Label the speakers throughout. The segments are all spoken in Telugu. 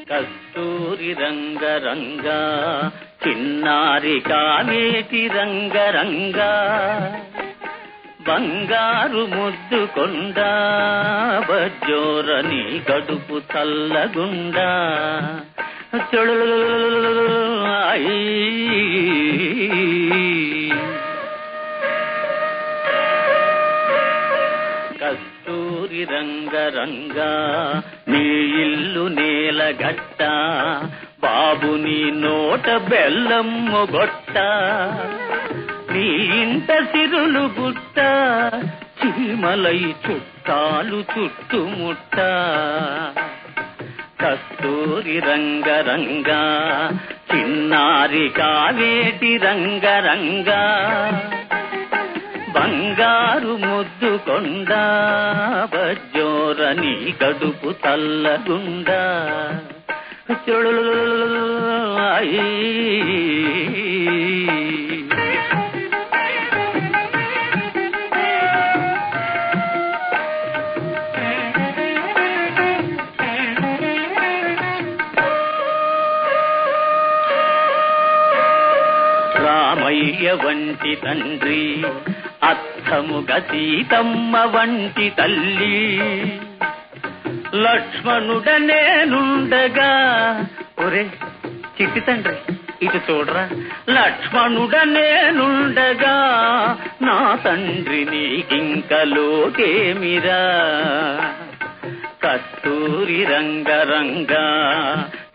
Speaker 1: కస్తూరి రంగరంగా చిన్నారి కావేటి రంగరంగా బంగారు ముద్దు కొండ బజ్జోరని గడుపు చల్లగుండా కస్తూరి రంగరంగా నీ ఇల్లు నేలగట్ట బాబు నీ నోట బెల్లమ్ము గొట్ట నీ ఇంట సిరులు గుట్ట చీమలై చుట్టాలు చుట్టుముట్ట కస్తూరి రంగరంగా చిన్నారి కావేటి రంగరంగా బంగారు ముద్దు కొండ బజ్జోరని గడుపు చల్లగుండా రామయ్య వంటి తండ్రి అత్తముగా సీతమ్మ వంటి తల్లి లక్ష్మణుడ నేనుండగా ఒరే చిట్టి తండ్రి ఇటు చూడరా లక్ష్మణుడ నేనుండగా నా తండ్రి నీకింక లోకేమిరా కస్తూరి రంగరంగా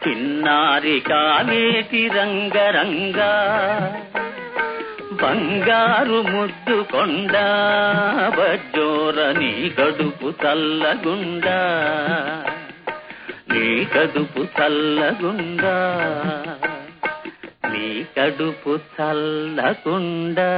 Speaker 1: చిన్నారి కావేటి రంగరంగా బంగారు ముద్దు కొండ బజ్జోరని గడుపు చల్లగుండా నీ కడుపు చల్లగుండా నీ కడుపు చల్లగుండా